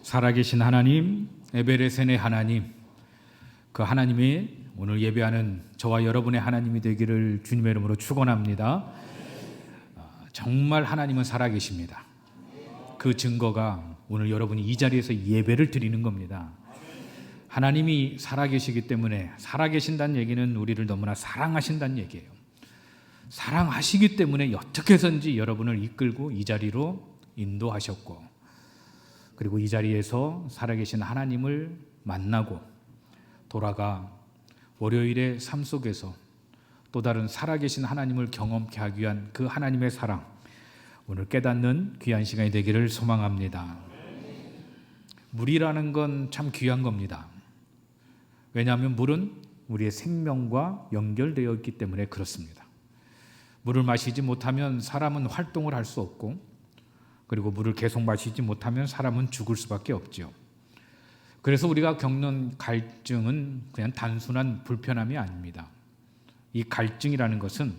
살아계신 하나님, 에베레센의 하나님, 그 하나님이 오늘 예배하는 저와 여러분의 하나님이 되기를 주님의 이름으로 축원합니다. 정말 하나님은 살아계십니다. 그 증거가 오늘 여러분이 이 자리에서 예배를 드리는 겁니다. 하나님이 살아계시기 때문에, 살아계신다는 얘기는 우리를 너무나 사랑하신다는 얘기예요. 사랑하시기 때문에 어떻게 해서든지 여러분을 이끌고 이 자리로 인도하셨고, 그리고 이 자리에서 살아계신 하나님을 만나고 돌아가 월요일의 삶 속에서 또 다른 살아계신 하나님을 경험케 하기 위한 그 하나님의 사랑, 오늘 깨닫는 귀한 시간이 되기를 소망합니다. 물이라는 건 참 귀한 겁니다. 왜냐하면 물은 우리의 생명과 연결되어 있기 때문에 그렇습니다. 물을 마시지 못하면 사람은 활동을 할 수 없고, 그리고 물을 계속 마시지 못하면 사람은 죽을 수밖에 없죠. 그래서 우리가 겪는 갈증은 그냥 단순한 불편함이 아닙니다. 이 갈증이라는 것은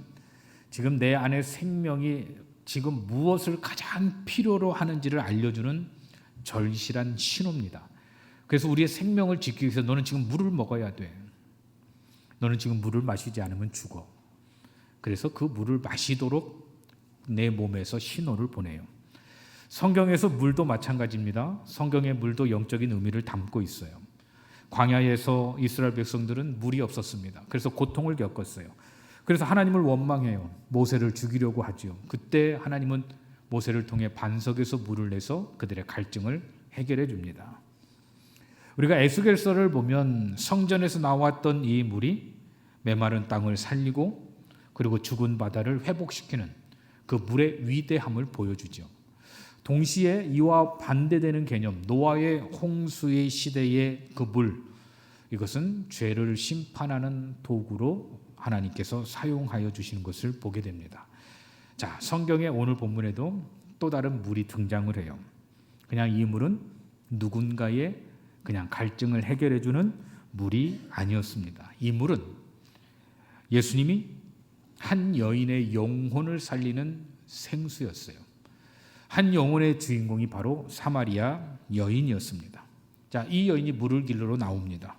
지금 내 안에 생명이 지금 무엇을 가장 필요로 하는지를 알려주는 절실한 신호입니다. 그래서 우리의 생명을 지키기 위해서 너는 지금 물을 먹어야 돼. 너는 지금 물을 마시지 않으면 죽어. 그래서 그 물을 마시도록 내 몸에서 신호를 보내요. 성경에서 물도 마찬가지입니다. 성경의 물도 영적인 의미를 담고 있어요. 광야에서 이스라엘 백성들은 물이 없었습니다. 그래서 고통을 겪었어요. 그래서 하나님을 원망해요. 모세를 죽이려고 하죠. 그때 하나님은 모세를 통해 반석에서 물을 내서 그들의 갈증을 해결해 줍니다. 우리가 에스겔서를 보면 성전에서 나왔던 이 물이 메마른 땅을 살리고 그리고 죽은 바다를 회복시키는 그 물의 위대함을 보여주죠. 동시에 이와 반대되는 개념, 노아의 홍수의 시대의 그 물, 이것은 죄를 심판하는 도구로 하나님께서 사용하여 주시는 것을 보게 됩니다. 자, 성경의 오늘 본문에도 또 다른 물이 등장을 해요. 그냥 이 물은 누군가의 그냥 갈증을 해결해 주는 물이 아니었습니다. 이 물은 예수님이 한 여인의 영혼을 살리는 생수였어요. 한 영혼의 주인공이 바로 사마리아 여인이었습니다. 자, 이 여인이 물을 길러 나옵니다.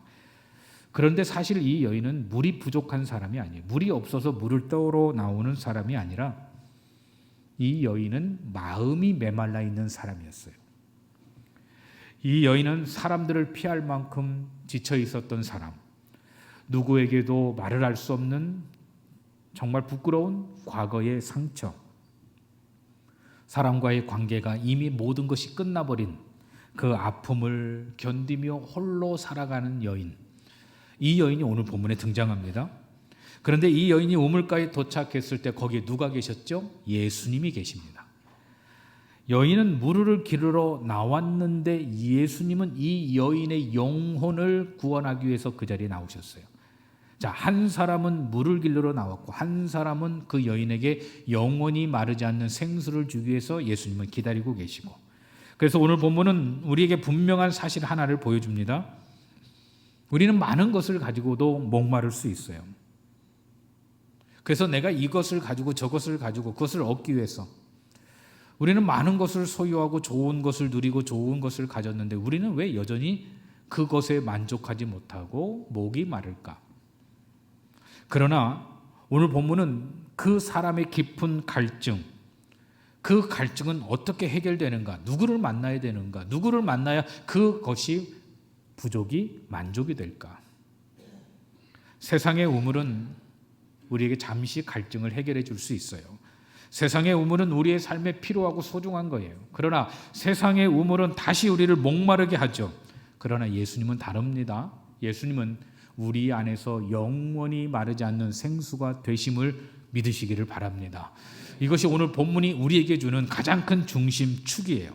그런데 사실 이 여인은 물이 부족한 사람이 아니에요. 물이 없어서 물을 떠오러 나오는 사람이 아니라 이 여인은 마음이 메말라 있는 사람이었어요. 이 여인은 사람들을 피할 만큼 지쳐 있었던 사람, 누구에게도 말을 할 수 없는 정말 부끄러운 과거의 상처, 사람과의 관계가 이미 모든 것이 끝나버린 그 아픔을 견디며 홀로 살아가는 여인, 이 여인이 오늘 본문에 등장합니다. 그런데 이 여인이 우물가에 도착했을 때 거기에 누가 계셨죠? 예수님이 계십니다. 여인은 물을 기르러 나왔는데 예수님은 이 여인의 영혼을 구원하기 위해서 그 자리에 나오셨어요. 자, 한 사람은 물을 길러러 나왔고 한 사람은 그 여인에게 영원히 마르지 않는 생수를 주기 위해서 예수님은 기다리고 계시고, 그래서 오늘 본문은 우리에게 분명한 사실 하나를 보여줍니다. 우리는 많은 것을 가지고도 목마를 수 있어요. 그래서 내가 이것을 가지고 저것을 가지고 그것을 얻기 위해서 우리는 많은 것을 소유하고 좋은 것을 누리고 좋은 것을 가졌는데 우리는 왜 여전히 그것에 만족하지 못하고 목이 마를까? 그러나 오늘 본문은 그 사람의 깊은 갈증, 그 갈증은 어떻게 해결되는가? 누구를 만나야 되는가? 누구를 만나야 그것이 부족이 만족이 될까? 세상의 우물은 우리에게 잠시 갈증을 해결해 줄 수 있어요. 세상의 우물은 우리의 삶에 필요하고 소중한 거예요. 그러나 세상의 우물은 다시 우리를 목마르게 하죠. 그러나 예수님은 다릅니다. 예수님은 우리 안에서 영원히 마르지 않는 생수가 되심을 믿으시기를 바랍니다. 이것이 오늘 본문이 우리에게 주는 가장 큰 중심축이에요.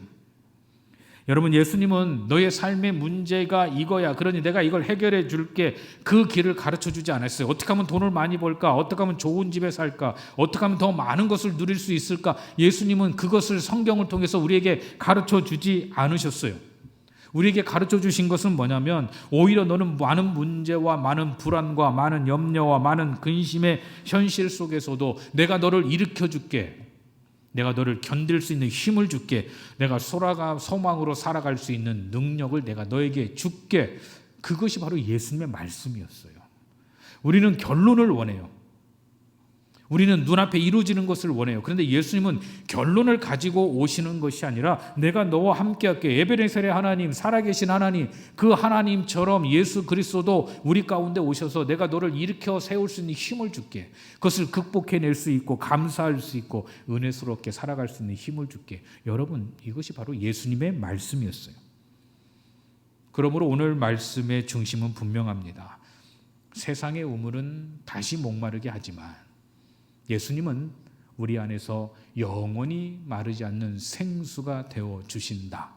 여러분, 예수님은 너의 삶의 문제가 이거야, 그러니 내가 이걸 해결해 줄게, 그 길을 가르쳐 주지 않았어요. 어떻게 하면 돈을 많이 벌까? 어떻게 하면 좋은 집에 살까? 어떻게 하면 더 많은 것을 누릴 수 있을까? 예수님은 그것을 성경을 통해서 우리에게 가르쳐 주지 않으셨어요. 우리에게 가르쳐 주신 것은 뭐냐면, 오히려 너는 많은 문제와 많은 불안과 많은 염려와 많은 근심의 현실 속에서도 내가 너를 일으켜 줄게, 내가 너를 견딜 수 있는 힘을 줄게. 내가 소망으로 살아갈 수 있는 능력을 내가 너에게 줄게. 그것이 바로 예수님의 말씀이었어요. 우리는 결론을 원해요. 우리는 눈앞에 이루어지는 것을 원해요. 그런데 예수님은 결론을 가지고 오시는 것이 아니라 내가 너와 함께 할게. 에베네셀의 하나님, 살아계신 하나님, 그 하나님처럼 예수 그리스도도 우리 가운데 오셔서 내가 너를 일으켜 세울 수 있는 힘을 줄게. 그것을 극복해낼 수 있고 감사할 수 있고 은혜스럽게 살아갈 수 있는 힘을 줄게. 여러분, 이것이 바로 예수님의 말씀이었어요. 그러므로 오늘 말씀의 중심은 분명합니다. 세상의 우물은 다시 목마르게 하지만 예수님은 우리 안에서 영원히 마르지 않는 생수가 되어 주신다.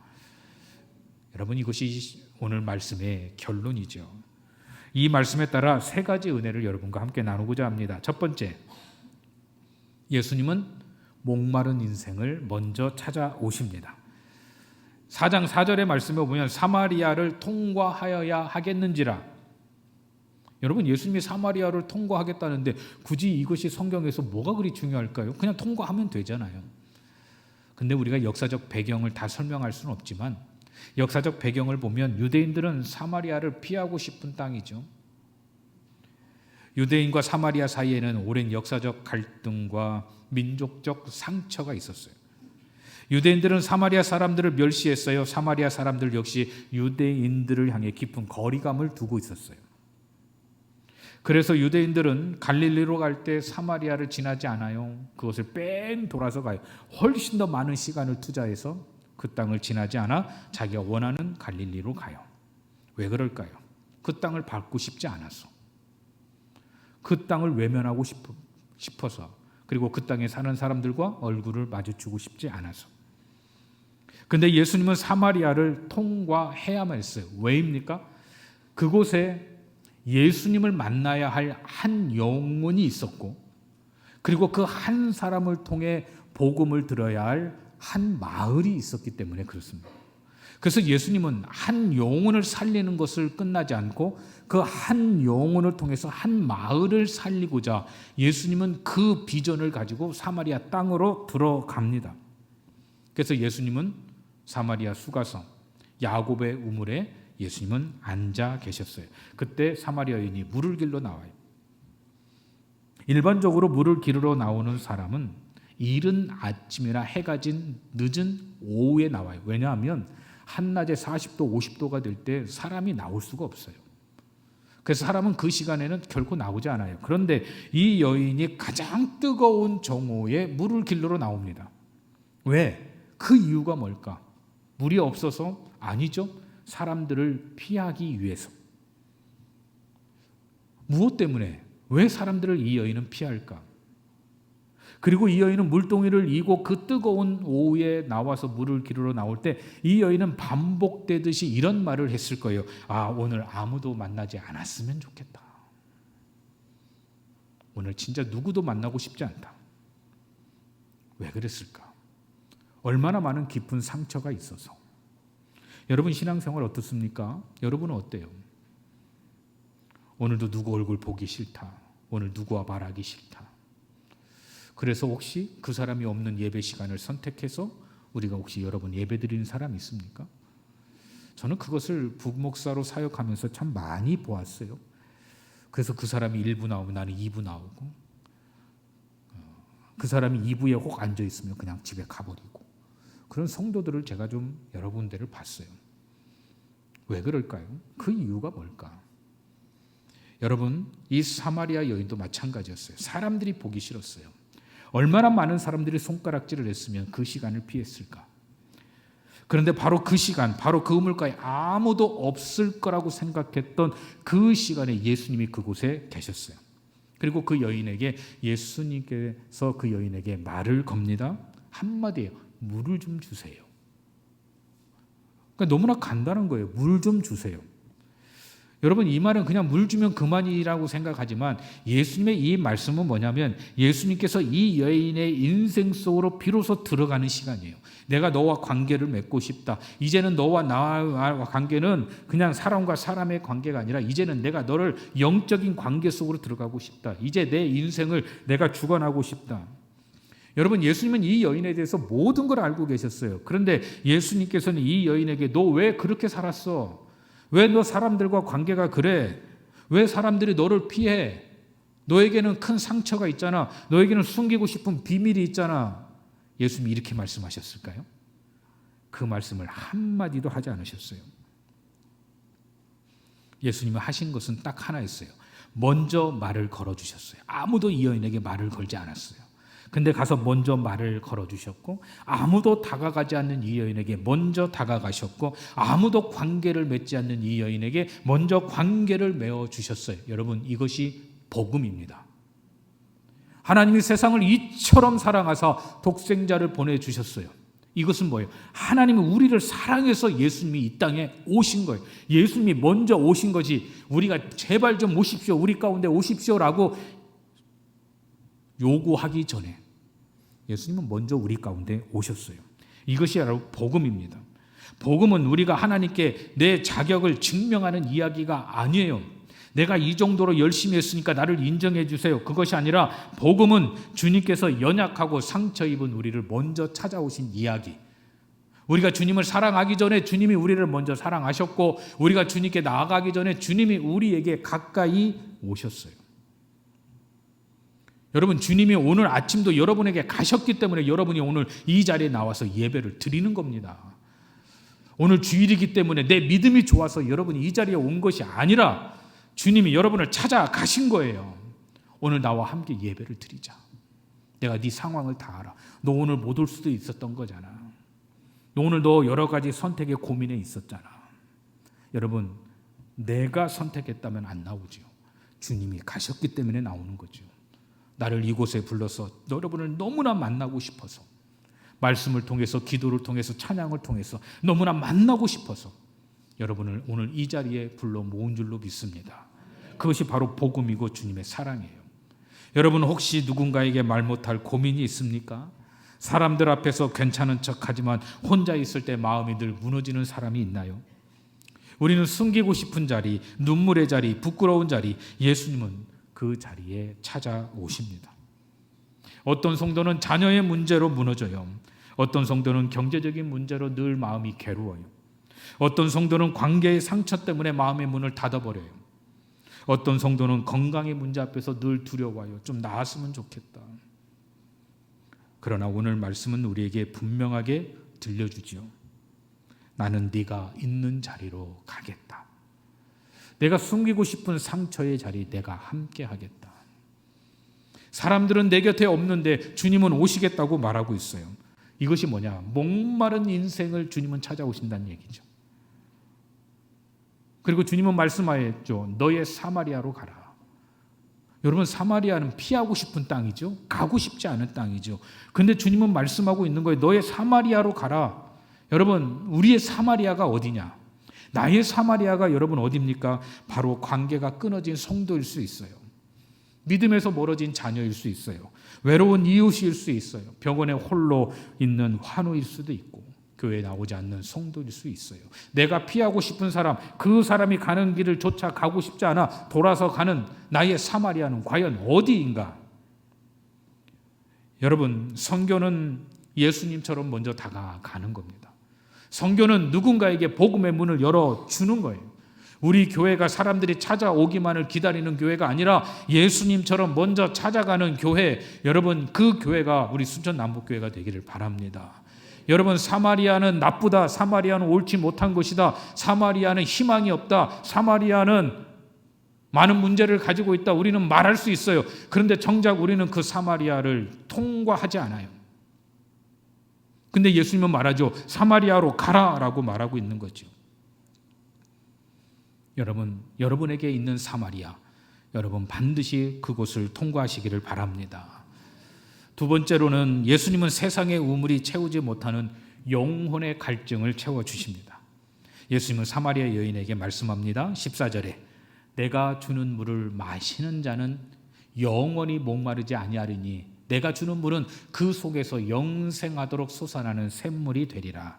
여러분, 이것이 오늘 말씀의 결론이죠. 이 말씀에 따라 세 가지 은혜를 여러분과 함께 나누고자 합니다. 첫 번째, 예수님은 목마른 인생을 먼저 찾아오십니다. 4장 4절의 말씀에 보면 사마리아를 통과하여야 하겠는지라. 여러분, 예수님이 사마리아를 통과하겠다는데 굳이 이것이 성경에서 뭐가 그리 중요할까요? 그냥 통과하면 되잖아요. 근데 우리가 역사적 배경을 다 설명할 수는 없지만 역사적 배경을 보면 유대인들은 사마리아를 피하고 싶은 땅이죠. 유대인과 사마리아 사이에는 오랜 역사적 갈등과 민족적 상처가 있었어요. 유대인들은 사마리아 사람들을 멸시했어요. 사마리아 사람들 역시 유대인들을 향해 깊은 거리감을 두고 있었어요. 그래서 유대인들은 갈릴리로 갈 때 사마리아를 지나지 않아요. 그것을 뺑 돌아서 가요. 훨씬 더 많은 시간을 투자해서 그 땅을 지나지 않아 자기가 원하는 갈릴리로 가요. 왜 그럴까요? 그 땅을 밟고 싶지 않아서, 그 땅을 외면하고 싶어서, 그리고 그 땅에 사는 사람들과 얼굴을 마주치고 싶지 않아서. 근데 예수님은 사마리아를 통과해야만 했어요. 왜입니까? 그곳에 예수님을 만나야 할 한 영혼이 있었고, 그리고 그 한 사람을 통해 복음을 들어야 할 한 마을이 있었기 때문에 그렇습니다. 그래서 예수님은 한 영혼을 살리는 것을 끝나지 않고 그 한 영혼을 통해서 한 마을을 살리고자 예수님은 그 비전을 가지고 사마리아 땅으로 들어갑니다. 그래서 예수님은 사마리아 수가성 야곱의 우물에 예수님은 앉아 계셨어요. 그때 사마리아 여인이 물을 길러 나와요. 일반적으로 물을 기르러 나오는 사람은 이른 아침이나 해가 진 늦은 오후에 나와요. 왜냐하면 한낮에 40도, 50도가 될 때 사람이 나올 수가 없어요. 그래서 사람은 그 시간에는 결코 나오지 않아요. 그런데 이 여인이 가장 뜨거운 정오에 물을 길러러 나옵니다. 왜? 그 이유가 뭘까? 물이 없어서? 아니죠. 사람들을 피하기 위해서. 무엇 때문에? 왜 사람들을 이 여인은 피할까? 그리고 이 여인은 물동이를 이고 그 뜨거운 오후에 나와서 물을 기르러 나올 때 이 여인은 반복되듯이 이런 말을 했을 거예요. 아, 오늘 아무도 만나지 않았으면 좋겠다. 오늘 진짜 누구도 만나고 싶지 않다. 왜 그랬을까? 얼마나 많은 깊은 상처가 있어서. 여러분, 신앙생활 어떻습니까? 여러분은 어때요? 오늘도 누구 얼굴 보기 싫다. 오늘 누구와 말하기 싫다. 그래서 혹시 그 사람이 없는 예배 시간을 선택해서 우리가 혹시 여러분 예배 드리는 사람 있습니까? 저는 그것을 부목사로 사역하면서 참 많이 보았어요. 그래서 그 사람이 1부 나오면 나는 2부 나오고, 그 사람이 2부에 혹 앉아 있으면 그냥 집에 가버리고, 그런 성도들을 제가 좀 여러 군데를 봤어요. 왜 그럴까요? 그 이유가 뭘까? 여러분, 이 사마리아 여인도 마찬가지였어요. 사람들이 보기 싫었어요. 얼마나 많은 사람들이 손가락질을 했으면 그 시간을 피했을까? 그런데 바로 그 시간, 바로 그 우물가에 아무도 없을 거라고 생각했던 그 시간에 예수님이 그곳에 계셨어요. 그리고 그 여인에게, 예수님께서 그 여인에게 말을 겁니다. 한마디예요. 물을 좀 주세요. 그러니까 너무나 간단한 거예요. 물 좀 주세요. 여러분, 이 말은 그냥 물 주면 그만이라고 생각하지만 예수님의 이 말씀은 뭐냐면 예수님께서 이 여인의 인생 속으로 비로소 들어가는 시간이에요. 내가 너와 관계를 맺고 싶다. 이제는 너와 나와 관계는 그냥 사람과 사람의 관계가 아니라 이제는 내가 너를 영적인 관계 속으로 들어가고 싶다. 이제 내 인생을 내가 주관하고 싶다. 여러분, 예수님은 이 여인에 대해서 모든 걸 알고 계셨어요. 그런데 예수님께서는 이 여인에게 너 왜 그렇게 살았어? 왜 너 사람들과 관계가 그래? 왜 사람들이 너를 피해? 너에게는 큰 상처가 있잖아. 너에게는 숨기고 싶은 비밀이 있잖아. 예수님이 이렇게 말씀하셨을까요? 그 말씀을 한마디도 하지 않으셨어요. 예수님이 하신 것은 딱 하나였어요. 먼저 말을 걸어주셨어요. 아무도 이 여인에게 말을 걸지 않았어요. 근데 가서 먼저 말을 걸어주셨고, 아무도 다가가지 않는 이 여인에게 먼저 다가가셨고, 아무도 관계를 맺지 않는 이 여인에게 먼저 관계를 맺어주셨어요. 여러분, 이것이 복음입니다. 하나님이 세상을 이처럼 사랑하사 독생자를 보내주셨어요. 이것은 뭐예요? 하나님은 우리를 사랑해서 예수님이 이 땅에 오신 거예요. 예수님이 먼저 오신 거지, 우리가 제발 좀 오십시오, 우리 가운데 오십시오라고 요구하기 전에 예수님은 먼저 우리 가운데 오셨어요. 이것이 바로 복음입니다. 복음은 우리가 하나님께 내 자격을 증명하는 이야기가 아니에요. 내가 이 정도로 열심히 했으니까 나를 인정해 주세요. 그것이 아니라 복음은 주님께서 연약하고 상처 입은 우리를 먼저 찾아오신 이야기. 우리가 주님을 사랑하기 전에 주님이 우리를 먼저 사랑하셨고, 우리가 주님께 나아가기 전에 주님이 우리에게 가까이 오셨어요. 여러분, 주님이 오늘 아침도 여러분에게 가셨기 때문에 여러분이 오늘 이 자리에 나와서 예배를 드리는 겁니다. 오늘 주일이기 때문에 내 믿음이 좋아서 여러분이 이 자리에 온 것이 아니라 주님이 여러분을 찾아가신 거예요. 오늘 나와 함께 예배를 드리자. 내가 네 상황을 다 알아. 너 오늘 못 올 수도 있었던 거잖아. 오늘 너 여러 가지 선택의 고민에 있었잖아. 여러분, 내가 선택했다면 안 나오죠. 주님이 가셨기 때문에 나오는 거죠. 나를 이곳에 불러서 여러분을 너무나 만나고 싶어서, 말씀을 통해서, 기도를 통해서, 찬양을 통해서 너무나 만나고 싶어서 여러분을 오늘 이 자리에 불러 모은 줄로 믿습니다. 그것이 바로 복음이고 주님의 사랑이에요. 여러분, 혹시 누군가에게 말 못할 고민이 있습니까? 사람들 앞에서 괜찮은 척하지만 혼자 있을 때 마음이 늘 무너지는 사람이 있나요? 우리는 숨기고 싶은 자리, 눈물의 자리, 부끄러운 자리, 예수님은 그 자리에 찾아오십니다. 어떤 성도는 자녀의 문제로 무너져요. 어떤 성도는 경제적인 문제로 늘 마음이 괴로워요. 어떤 성도는 관계의 상처 때문에 마음의 문을 닫아버려요. 어떤 성도는 건강의 문제 앞에서 늘 두려워요. 좀 나았으면 좋겠다. 그러나 오늘 말씀은 우리에게 분명하게 들려주지요. 나는 네가 있는 자리로 가겠다. 내가 숨기고 싶은 상처의 자리 내가 함께 하겠다. 사람들은 내 곁에 없는데 주님은 오시겠다고 말하고 있어요. 이것이 뭐냐? 목마른 인생을 주님은 찾아오신다는 얘기죠. 그리고 주님은 말씀하였죠. 너의 사마리아로 가라. 여러분, 사마리아는 피하고 싶은 땅이죠. 가고 싶지 않은 땅이죠. 근데 주님은 말씀하고 있는 거예요. 너의 사마리아로 가라. 여러분, 우리의 사마리아가 어디냐? 나의 사마리아가 여러분 어디입니까? 바로 관계가 끊어진 성도일 수 있어요. 믿음에서 멀어진 자녀일 수 있어요. 외로운 이웃일 수 있어요. 병원에 홀로 있는 환우일 수도 있고, 교회에 나오지 않는 성도일 수 있어요. 내가 피하고 싶은 사람, 그 사람이 가는 길을 쫓아 가고 싶지 않아 돌아서 가는 나의 사마리아는 과연 어디인가? 여러분, 선교는 예수님처럼 먼저 다가가는 겁니다. 선교는 누군가에게 복음의 문을 열어주는 거예요. 우리 교회가 사람들이 찾아오기만을 기다리는 교회가 아니라 예수님처럼 먼저 찾아가는 교회, 여러분, 그 교회가 우리 순천 남북교회가 되기를 바랍니다. 여러분, 사마리아는 나쁘다, 사마리아는 옳지 못한 것이다, 사마리아는 희망이 없다, 사마리아는 많은 문제를 가지고 있다, 우리는 말할 수 있어요. 그런데 정작 우리는 그 사마리아를 통과하지 않아요. 근데 예수님은 말하죠. 사마리아로 가라라고 말하고 있는 거죠. 여러분, 여러분에게 있는 사마리아, 여러분 반드시 그곳을 통과하시기를 바랍니다. 두 번째로는 예수님은 세상의 우물이 채우지 못하는 영혼의 갈증을 채워주십니다. 예수님은 사마리아 여인에게 말씀합니다. 14절에 내가 주는 물을 마시는 자는 영원히 목마르지 아니하리니 내가 주는 물은 그 속에서 영생하도록 솟아나는 샘물이 되리라.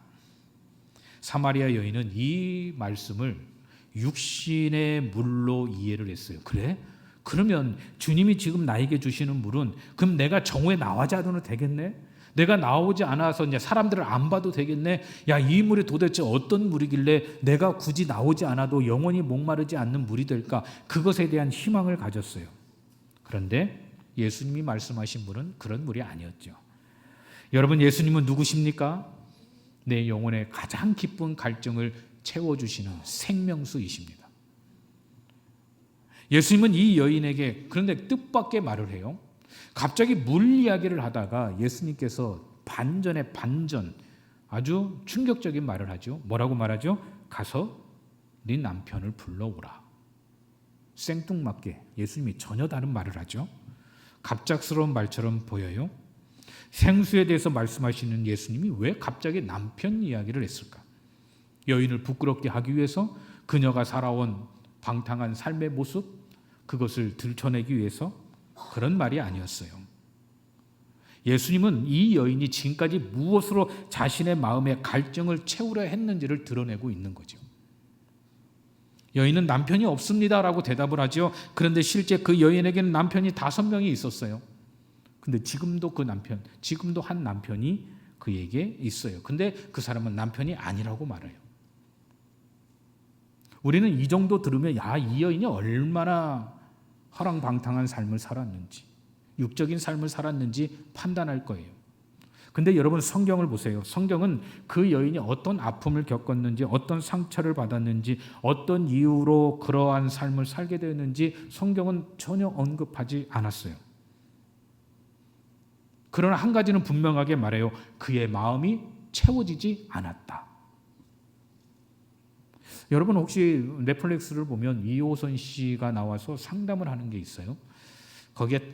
사마리아 여인은 이 말씀을 육신의 물로 이해를 했어요. 그래? 그러면 주님이 지금 나에게 주시는 물은 그럼 내가 정오에 나오지 않아도 되겠네? 내가 나오지 않아서 이제 사람들을 안 봐도 되겠네? 야, 이 물이 도대체 어떤 물이길래 내가 굳이 나오지 않아도 영원히 목마르지 않는 물이 될까? 그것에 대한 희망을 가졌어요. 그런데 예수님이 말씀하신 물은 그런 물이 아니었죠. 여러분, 예수님은 누구십니까? 내 영혼의 가장 깊은 갈증을 채워주시는 생명수이십니다. 예수님은 이 여인에게 그런데 뜻밖의 말을 해요. 갑자기 물 이야기를 하다가 예수님께서 반전의 반전, 아주 충격적인 말을 하죠. 뭐라고 말하죠? 가서 네 남편을 불러오라. 생뚱맞게 예수님이 전혀 다른 말을 하죠. 갑작스러운 말처럼 보여요. 생수에 대해서 말씀하시는 예수님이 왜 갑자기 남편 이야기를 했을까? 여인을 부끄럽게 하기 위해서, 그녀가 살아온 방탕한 삶의 모습, 그것을 들춰내기 위해서? 그런 말이 아니었어요. 예수님은 이 여인이 지금까지 무엇으로 자신의 마음의 갈증을 채우려 했는지를 드러내고 있는 거죠. 여인은 남편이 없습니다라고 대답을 하죠. 그런데 실제 그 여인에게는 남편이 5명이 있었어요. 근데 지금도 한 남편이 그에게 있어요. 근데 그 사람은 남편이 아니라고 말해요. 우리는 이 정도 들으면 이 여인이 얼마나 허랑방탕한 삶을 살았는지, 육적인 삶을 살았는지 판단할 거예요. 근데 여러분, 성경을 보세요. 성경은 그 여인이 어떤 아픔을 겪었는지, 어떤 상처를 받았는지, 어떤 이유로 그러한 삶을 살게 되었는지 성경은 전혀 언급하지 않았어요. 그러나 한 가지는 분명하게 말해요. 그의 마음이 채워지지 않았다. 여러분, 혹시 넷플릭스를 보면 이호선 씨가 나와서 상담을 하는 게 있어요. 거기에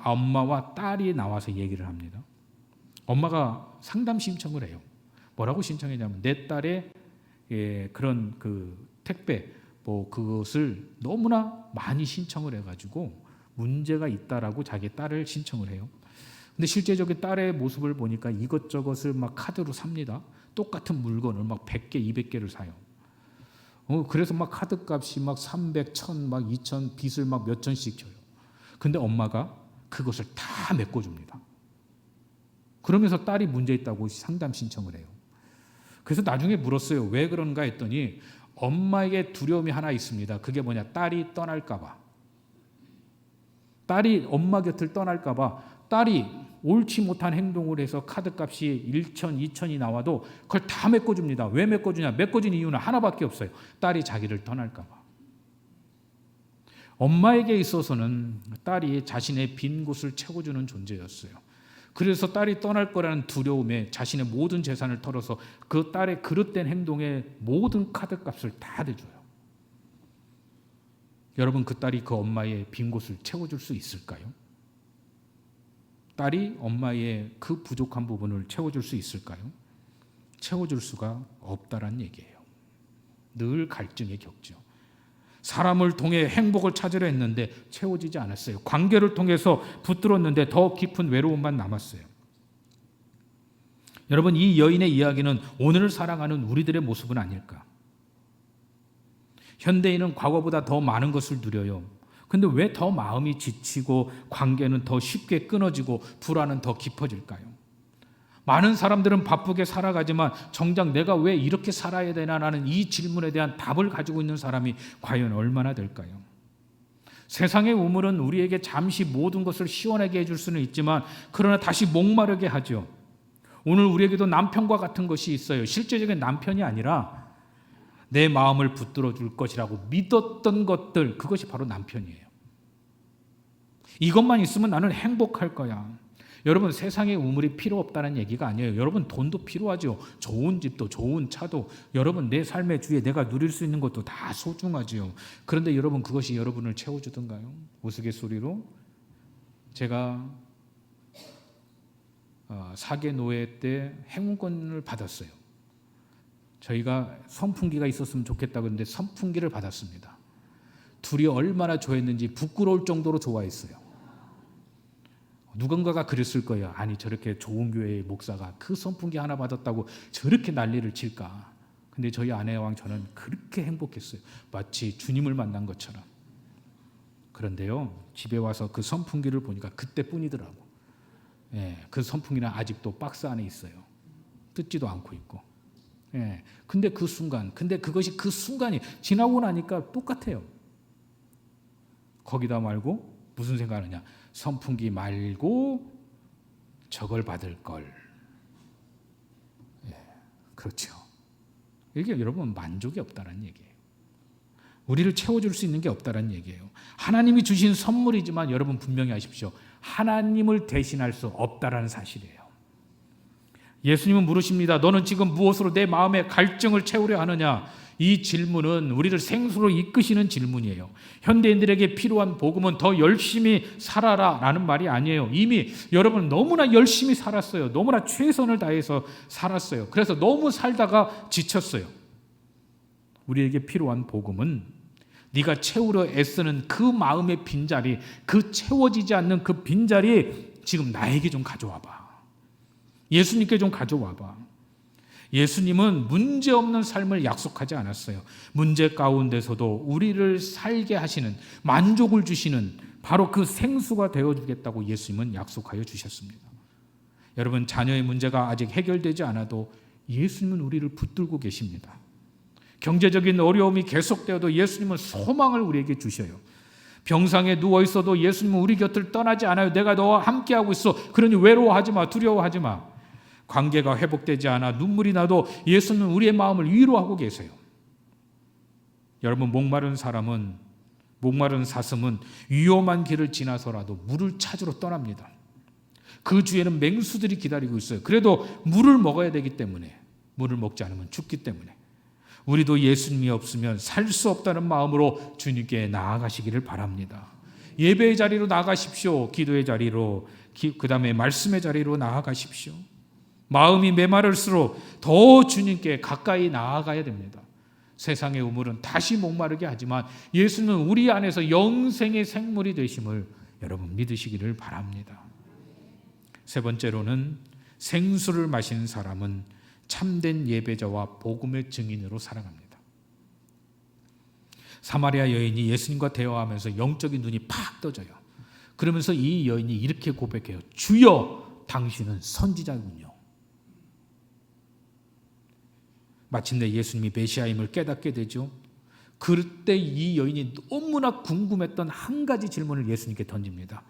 엄마와 딸이 나와서 얘기를 합니다. 엄마가 상담 신청을 해요. 뭐라고 신청했냐면 내 딸의 그런 그 택배 그것을 너무나 많이 신청을 해가지고 문제가 있다라고 자기 딸을 신청을 해요. 근데 실제적인 딸의 모습을 보니까 이것저것을 막 카드로 삽니다. 똑같은 물건을 막 100개, 200개를 사요. 그래서 막 카드값이 막 300, 1000, 막 2000, 빚을 막 몇 천씩 줘요. 근데 엄마가 그것을 다 메꿔줍니다. 그러면서 딸이 문제 있다고 상담 신청을 해요. 그래서 나중에 물었어요. 왜 그런가 했더니 엄마에게 두려움이 하나 있습니다. 그게 뭐냐? 딸이 떠날까 봐. 딸이 엄마 곁을 떠날까 봐 딸이 옳지 못한 행동을 해서 카드값이 1천, 2천이 나와도 그걸 다 메꿔줍니다. 왜 메꿔주냐? 메꿔준 이유는 하나밖에 없어요. 딸이 자기를 떠날까 봐. 엄마에게 있어서는 딸이 자신의 빈 곳을 채워주는 존재였어요. 그래서 딸이 떠날 거라는 두려움에 자신의 모든 재산을 털어서 그 딸의 그릇된 행동에 모든 카드값을 다 대줘요. 여러분, 그 딸이 그 엄마의 빈 곳을 채워줄 수 있을까요? 딸이 엄마의 그 부족한 부분을 채워줄 수 있을까요? 채워줄 수가 없다란 얘기예요. 늘 갈증에 겪죠. 사람을 통해 행복을 찾으려 했는데 채워지지 않았어요. 관계를 통해서 붙들었는데 더 깊은 외로움만 남았어요. 여러분, 이 여인의 이야기는 오늘을 살아가는 우리들의 모습은 아닐까? 현대인은 과거보다 더 많은 것을 누려요. 근데 왜 더 마음이 지치고 관계는 더 쉽게 끊어지고 불안은 더 깊어질까요? 많은 사람들은 바쁘게 살아가지만 정작 내가 왜 이렇게 살아야 되나라는 이 질문에 대한 답을 가지고 있는 사람이 과연 얼마나 될까요? 세상의 우물은 우리에게 잠시 모든 것을 시원하게 해줄 수는 있지만 그러나 다시 목마르게 하죠. 오늘 우리에게도 남편과 같은 것이 있어요. 실제적인 남편이 아니라 내 마음을 붙들어 줄 것이라고 믿었던 것들, 그것이 바로 남편이에요. 이것만 있으면 나는 행복할 거야. 여러분, 세상에 우물이 필요 없다는 얘기가 아니에요. 여러분, 돈도 필요하죠. 좋은 집도 좋은 차도, 여러분 내 삶의 주위에 내가 누릴 수 있는 것도 다 소중하지요. 그런데 여러분, 그것이 여러분을 채워주던가요? 우스갯소리로 제가 사계 노예 때 행운권을 받았어요. 저희가 선풍기가 있었으면 좋겠다고 했는데 선풍기를 받았습니다. 둘이 얼마나 좋아했는지 부끄러울 정도로 좋아했어요. 누군가가 그랬을 거예요. 아니, 저렇게 좋은 교회의 목사가 그 선풍기 하나 받았다고 저렇게 난리를 칠까. 근데 저희 아내와 저는 그렇게 행복했어요. 마치 주님을 만난 것처럼. 그런데요, 집에 와서 그 선풍기를 보니까 그때뿐이더라고. 그 선풍기는 아직도 박스 안에 있어요. 뜯지도 않고 있고. 근데 그것이 그 순간이 지나고 나니까 똑같아요. 거기다 말고 무슨 생각하느냐? 선풍기 말고 저걸 받을 걸. 그렇죠. 이게 여러분 만족이 없다는 얘기예요. 우리를 채워줄 수 있는 게 없다는 얘기예요. 하나님이 주신 선물이지만 여러분 분명히 아십시오. 하나님을 대신할 수 없다는 사실이에요. 예수님은 물으십니다. 너는 지금 무엇으로 내 마음의 갈증을 채우려 하느냐? 이 질문은 우리를 생수로 이끄시는 질문이에요. 현대인들에게 필요한 복음은 더 열심히 살아라 라는 말이 아니에요. 이미 여러분 너무나 열심히 살았어요. 너무나 최선을 다해서 살았어요. 그래서 너무 살다가 지쳤어요. 우리에게 필요한 복음은 네가 채우려 애쓰는 그 마음의 빈자리, 그 채워지지 않는 그 빈자리 지금 나에게 좀 가져와봐. 예수님께 좀 가져와봐. 예수님은 문제없는 삶을 약속하지 않았어요. 문제 가운데서도 우리를 살게 하시는, 만족을 주시는 바로 그 생수가 되어주겠다고 예수님은 약속하여 주셨습니다. 여러분, 자녀의 문제가 아직 해결되지 않아도 예수님은 우리를 붙들고 계십니다. 경제적인 어려움이 계속되어도 예수님은 소망을 우리에게 주셔요. 병상에 누워있어도 예수님은 우리 곁을 떠나지 않아요. 내가 너와 함께하고 있어. 그러니 외로워하지 마, 두려워하지 마. 관계가 회복되지 않아 눈물이 나도 예수님은 우리의 마음을 위로하고 계세요. 여러분, 목마른 사슴은 위험한 길을 지나서라도 물을 찾으러 떠납니다. 그 주에는 맹수들이 기다리고 있어요. 그래도 물을 먹어야 되기 때문에, 물을 먹지 않으면 죽기 때문에 우리도 예수님이 없으면 살 수 없다는 마음으로 주님께 나아가시기를 바랍니다. 예배의 자리로 나아가십시오. 기도의 자리로, 그 다음에 말씀의 자리로 나아가십시오. 마음이 메마를수록 더 주님께 가까이 나아가야 됩니다. 세상의 우물은 다시 목마르게 하지만 예수는 우리 안에서 영생의 생물이 되심을 여러분 믿으시기를 바랍니다. 세 번째로는 생수를 마신 사람은 참된 예배자와 복음의 증인으로 살아갑니다. 사마리아 여인이 예수님과 대화하면서 영적인 눈이 팍 떠져요. 그러면서 이 여인이 이렇게 고백해요. 주여, 당신은 선지자군요. 마침내 예수님이 메시아임을 깨닫게 되죠. 그때 이 여인이 너무나 궁금했던 한 가지 질문을 예수님께 던집니다.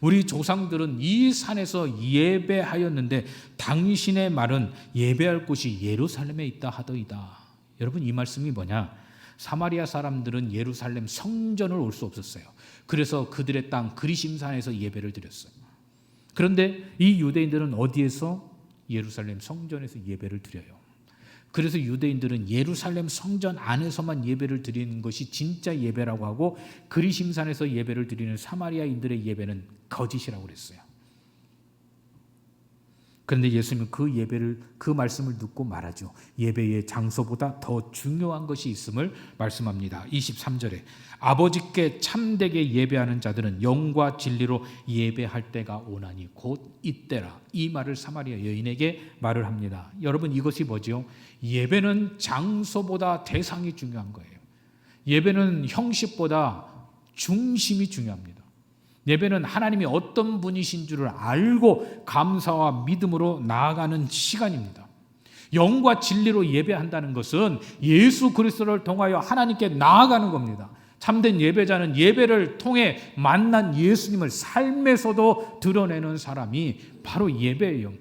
우리 조상들은 이 산에서 예배하였는데 당신의 말은 예배할 곳이 예루살렘에 있다 하더이다. 여러분, 이 말씀이 뭐냐? 사마리아 사람들은 예루살렘 성전을 올 수 없었어요. 그래서 그들의 땅 그리심산에서 예배를 드렸어요. 그런데 이 유대인들은 어디에서? 예루살렘 성전에서 예배를 드려요. 그래서 유대인들은 예루살렘 성전 안에서만 예배를 드리는 것이 진짜 예배라고 하고, 그리심산에서 예배를 드리는 사마리아인들의 예배는 거짓이라고 그랬어요. 그런데 예수님은 그 말씀을 듣고 말하죠. 예배의 장소보다 더 중요한 것이 있음을 말씀합니다. 23절에 아버지께 참되게 예배하는 자들은 영과 진리로 예배할 때가 오나니 곧 이때라. 이 말을 사마리아 여인에게 말을 합니다. 여러분, 이것이 뭐죠? 예배는 장소보다 대상이 중요한 거예요. 예배는 형식보다 중심이 중요합니다. 예배는 하나님이 어떤 분이신 줄을 알고 감사와 믿음으로 나아가는 시간입니다. 영과 진리로 예배한다는 것은 예수 그리스도를 통하여 하나님께 나아가는 겁니다. 참된 예배자는 예배를 통해 만난 예수님을 삶에서도 드러내는 사람이 바로 예배예요.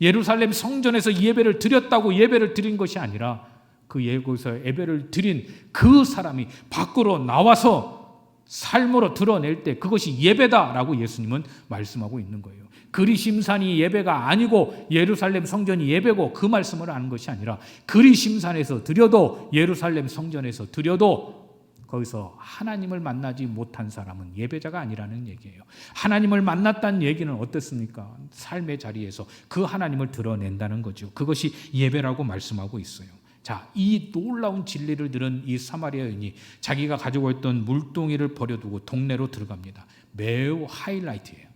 예루살렘 성전에서 예배를 드렸다고 예배를 드린 것이 아니라 그 예배를 드린 그 사람이 밖으로 나와서 삶으로 드러낼 때 그것이 예배다라고 예수님은 말씀하고 있는 거예요. 그리심산이 예배가 아니고 예루살렘 성전이 예배고 그 말씀을 하는 것이 아니라 그리심산에서 드려도 예루살렘 성전에서 드려도 거기서 하나님을 만나지 못한 사람은 예배자가 아니라는 얘기예요. 하나님을 만났다는 얘기는 어떻습니까? 삶의 자리에서 그 하나님을 드러낸다는 거죠. 그것이 예배라고 말씀하고 있어요. 자, 이 놀라운 진리를 들은 이 사마리아 여인이 자기가 가지고 있던 물동이를 버려두고 동네로 들어갑니다. 매우 하이라이트예요.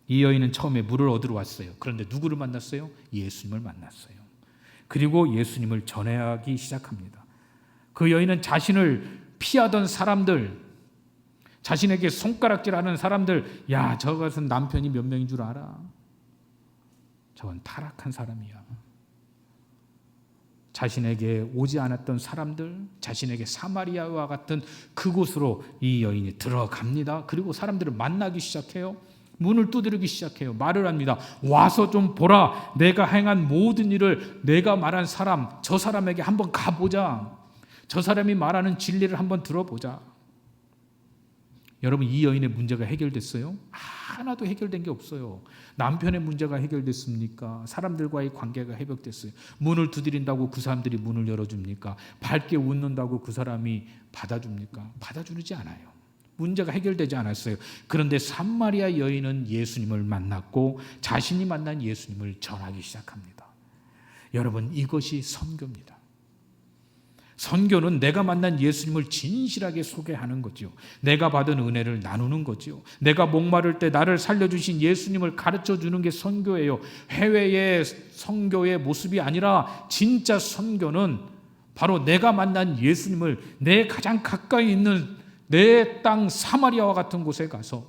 이 여인은 처음에 물을 얻으러 왔어요. 그런데 누구를 만났어요? 예수님을 만났어요. 그리고 예수님을 전하기 시작합니다. 그 여인은 자신을 피하던 사람들, 자신에게 손가락질하는 사람들, 야, 저 같은 남편이 몇 명인 줄 알아? 저건 타락한 사람이야. 자신에게 오지 않았던 사람들, 자신에게 사마리아와 같은 그곳으로 이 여인이 들어갑니다. 그리고 사람들을 만나기 시작해요. 문을 두드리기 시작해요. 말을 합니다. 와서 좀 보라. 내가 행한 모든 일을, 내가 말한 사람, 저 사람에게 한번 가보자. 저 사람이 말하는 진리를 한번 들어보자. 여러분, 이 여인의 문제가 해결됐어요? 하나도 해결된 게 없어요. 남편의 문제가 해결됐습니까? 사람들과의 관계가 회복됐어요. 문을 두드린다고 그 사람들이 문을 열어줍니까? 밝게 웃는다고 그 사람이 받아줍니까? 받아주지 않아요. 문제가 해결되지 않았어요. 그런데 삼마리아 여인은 예수님을 만났고 자신이 만난 예수님을 전하기 시작합니다. 여러분, 이것이 선교입니다. 선교는 내가 만난 예수님을 진실하게 소개하는 거죠. 내가 받은 은혜를 나누는 거죠. 내가 목마를 때 나를 살려주신 예수님을 가르쳐주는 게 선교예요. 해외의 선교의 모습이 아니라 진짜 선교는 바로 내가 만난 예수님을 내 가장 가까이 있는 내 땅 사마리아와 같은 곳에 가서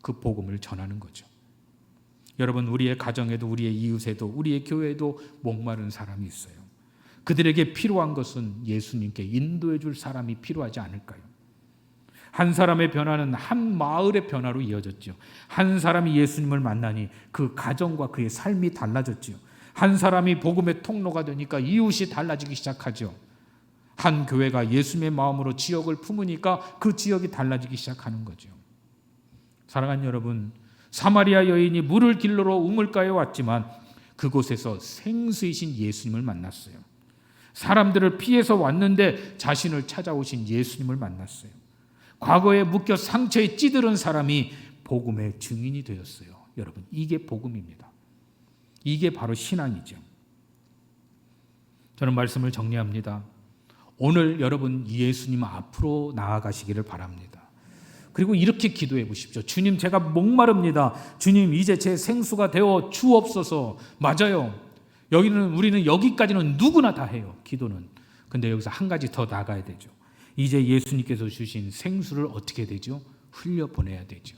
그 복음을 전하는 거죠. 여러분, 우리의 가정에도 우리의 이웃에도 우리의 교회에도 목마른 사람이 있어요. 그들에게 필요한 것은 예수님께 인도해 줄 사람이 필요하지 않을까요? 한 사람의 변화는 한 마을의 변화로 이어졌죠. 한 사람이 예수님을 만나니 그 가정과 그의 삶이 달라졌죠. 한 사람이 복음의 통로가 되니까 이웃이 달라지기 시작하죠. 한 교회가 예수님의 마음으로 지역을 품으니까 그 지역이 달라지기 시작하는 거죠. 사랑하는 여러분, 사마리아 여인이 물을 길러러 우물가에 왔지만 그곳에서 생수이신 예수님을 만났어요. 사람들을 피해서 왔는데 자신을 찾아오신 예수님을 만났어요. 과거에 묶여 상처에 찌들은 사람이 복음의 증인이 되었어요. 여러분, 이게 복음입니다. 이게 바로 신앙이죠. 저는 말씀을 정리합니다. 오늘 여러분 예수님 앞으로 나아가시기를 바랍니다. 그리고 이렇게 기도해 보십시오. 주님, 제가 목마릅니다. 주님, 이제 제 생수가 되어 주옵소서. 맞아요. 우리는 여기까지는 누구나 다 해요. 기도는. 근데 여기서 한 가지 더 나가야 되죠. 이제 예수님께서 주신 생수를 어떻게 되죠? 흘려보내야 되죠.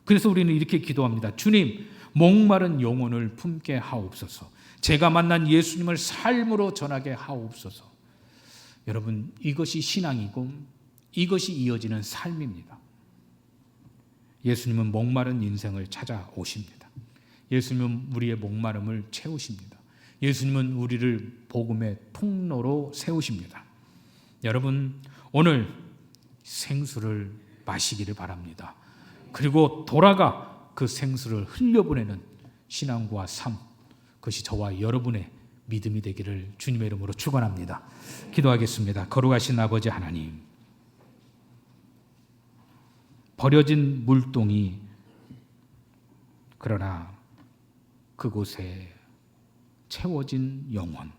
그래서 우리는 이렇게 기도합니다. 주님, 목마른 영혼을 품게 하옵소서. 제가 만난 예수님을 삶으로 전하게 하옵소서. 여러분, 이것이 신앙이고 이것이 이어지는 삶입니다. 예수님은 목마른 인생을 찾아오십니다. 예수님은 우리의 목마름을 채우십니다. 예수님은 우리를 복음의 통로로 세우십니다. 여러분, 오늘 생수를 마시기를 바랍니다. 그리고 돌아가 그 생수를 흘려보내는 신앙과 삶, 그것이 저와 여러분의 믿음이 되기를 주님의 이름으로 축원합니다. 기도하겠습니다. 거룩하신 아버지 하나님, 버려진 물동이, 그러나 그곳에 채워진 영혼,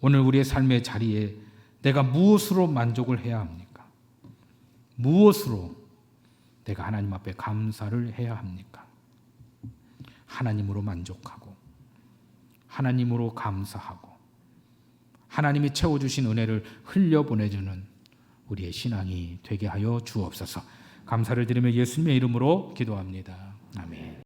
오늘 우리의 삶의 자리에 내가 무엇으로 만족을 해야 합니까? 무엇으로 내가 하나님 앞에 감사를 해야 합니까? 하나님으로 만족하고 하나님으로 감사하고 하나님이 채워주신 은혜를 흘려보내주는 우리의 신앙이 되게 하여 주옵소서. 감사를 드리며 예수님의 이름으로 기도합니다. 아멘.